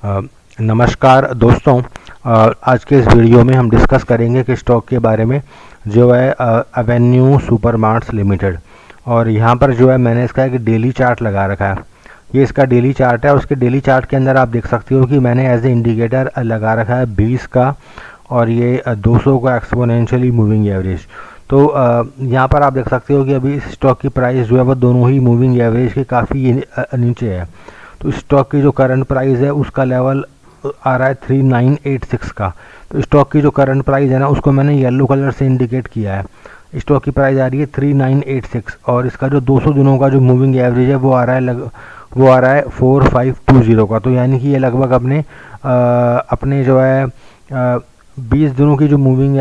नमस्कार दोस्तों, आज के इस वीडियो में हम डिस्कस करेंगे कि स्टॉक के बारे में जो है एवेन्यू सुपरमार्ट्स लिमिटेड। और यहाँ पर जो है मैंने इसका एक डेली चार्ट लगा रखा है। ये इसका डेली चार्ट है और उसके डेली चार्ट के अंदर आप देख सकते हो कि मैंने एज ए इंडिकेटर लगा रखा है 20 का और ये 200 का एक्सपोनेंशियली मूविंग एवरेज। तो यहाँ पर आप देख सकते हो कि अभी स्टॉक की प्राइस जो है वो दोनों ही मूविंग एवरेज के काफ़ी नीचे है। तो स्टॉक की जो करंट प्राइस है उसका लेवल आ रहा है 3986 का। तो स्टॉक की जो करंट प्राइस है ना उसको मैंने येलो कलर से इंडिकेट किया है। स्टॉक की प्राइस आ रही है 3986 और इसका जो 200 दिनों का जो मूविंग एवरेज है वो आ रहा है 4520 का। तो यानी कि ये लगभग अपने जो है 20 दिनों की जो मूविंग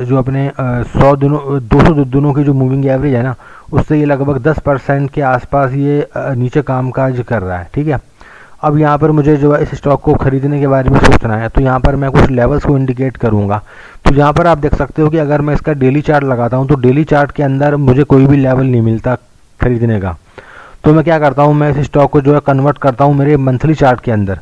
जो अपने 100 दिनों 200 दिनों की जो मूविंग एवरेज है ना उससे ये लगभग 10% के आसपास ये नीचे कामकाज कर रहा है। ठीक है, अब यहाँ पर मुझे जो है इस स्टॉक को खरीदने के बारे में सोचना है। तो यहाँ पर मैं कुछ लेवल्स को इंडिकेट करूँगा। तो यहाँ पर आप देख सकते हो कि अगर मैं इसका डेली चार्ट लगाता हूँ तो डेली चार्ट के अंदर मुझे कोई भी लेवल नहीं मिलता खरीदने का। तो मैं क्या करता हूँ, मैं इस स्टॉक को जो है कन्वर्ट करता हूँ मेरे मंथली चार्ट के अंदर।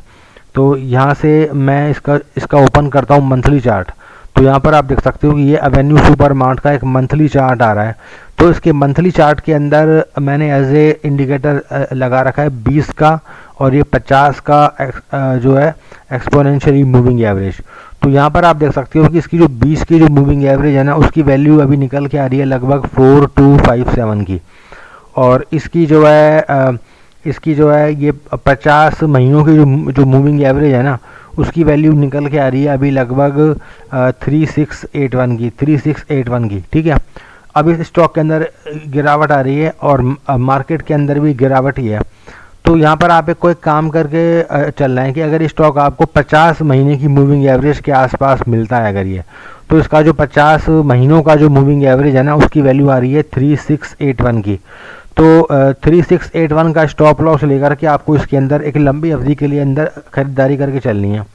तो यहाँ से मैं इसका ओपन करता हूँ मंथली चार्ट। तो यहाँ पर आप देख सकते हो कि ये एवेन्यू सुपरमार्ट का एक मंथली चार्ट आ रहा है। तो इसके मंथली चार्ट के अंदर मैंने एज ए इंडिकेटर लगा रखा है 20 का और ये 50 का जो है एक्सपोनेंशियली मूविंग एवरेज। तो यहाँ पर आप देख सकते हो कि इसकी जो 20 की जो मूविंग एवरेज है ना उसकी वैल्यू अभी निकल के आ रही है लगभग 4257 की। और इसकी जो है ये 50 महीनों की जो मूविंग एवरेज है ना उसकी वैल्यू निकल के आ रही है अभी लगभग 3681 की। ठीक है, अब इस स्टॉक के अंदर गिरावट आ रही है और मार्केट के अंदर भी गिरावट ही है। तो यहाँ पर आप एक काम करके चलना है कि अगर स्टॉक आपको 50 महीने की मूविंग एवरेज के आसपास मिलता है अगर ये, तो इसका जो 50 महीनों का जो मूविंग एवरेज है ना उसकी वैल्यू आ रही है 3681 की। तो 3681 का स्टॉप लॉस लेकर के आपको इसके अंदर एक लंबी अवधि के लिए अंदर खरीदारी करके चलनी है।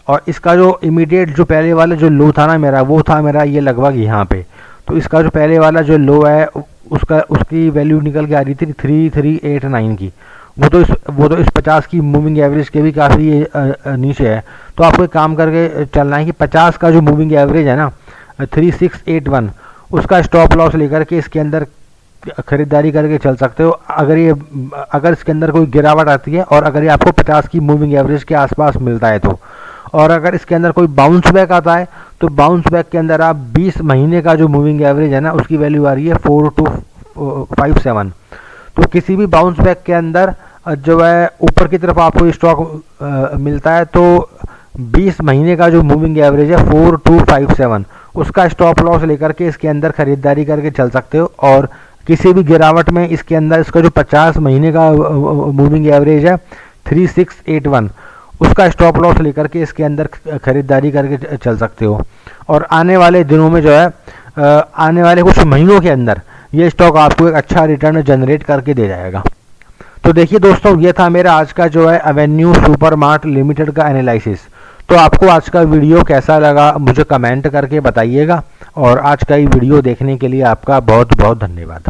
और इसका जो इमीडिएट जो पहले वाला जो लो था ना मेरा, वो था मेरा ये लगभग यहाँ पे। तो इसका जो पहले वाला जो लो है उसकी वैल्यू निकल के आ रही थी 3389 की। वो तो इस 50 की मूविंग एवरेज के भी काफ़ी नीचे है। तो आपको एक काम करके चलना है कि 50 का जो मूविंग एवरेज है ना 3681 उसका स्टॉप लॉस लेकर के इसके अंदर खरीदारी करके चल सकते हो। अगर इसके अंदर कोई गिरावट आती है और अगर ये आपको 50 की मूविंग एवरेज के आसपास मिलता है तो, और अगर इसके अंदर कोई बाउंस बैक आता है तो बाउंस बैक के अंदर आप 20 महीने का जो मूविंग एवरेज है ना उसकी वैल्यू आ रही है 4257। तो किसी भी बाउंस बैक के अंदर जो है ऊपर की तरफ आपको स्टॉक मिलता है तो 20 महीने का जो मूविंग एवरेज है 4257 उसका स्टॉप लॉस लेकर के इसके अंदर खरीदारी करके चल सकते हो। और किसी भी गिरावट में इसके अंदर इसका जो 50 महीने का मूविंग एवरेज है 3681 उसका स्टॉप लॉस लेकर के इसके अंदर खरीदारी करके चल सकते हो। और आने वाले दिनों में जो है आने वाले कुछ महीनों के अंदर ये स्टॉक आपको एक अच्छा रिटर्न जनरेट करके दे जाएगा। तो देखिए दोस्तों, ये था मेरा आज का जो है एवेन्यू सुपरमार्ट लिमिटेड का एनालिसिस। तो आपको आज का वीडियो कैसा लगा मुझे कमेंट करके बताइएगा। और आज का ये वीडियो देखने के लिए आपका बहुत बहुत धन्यवाद।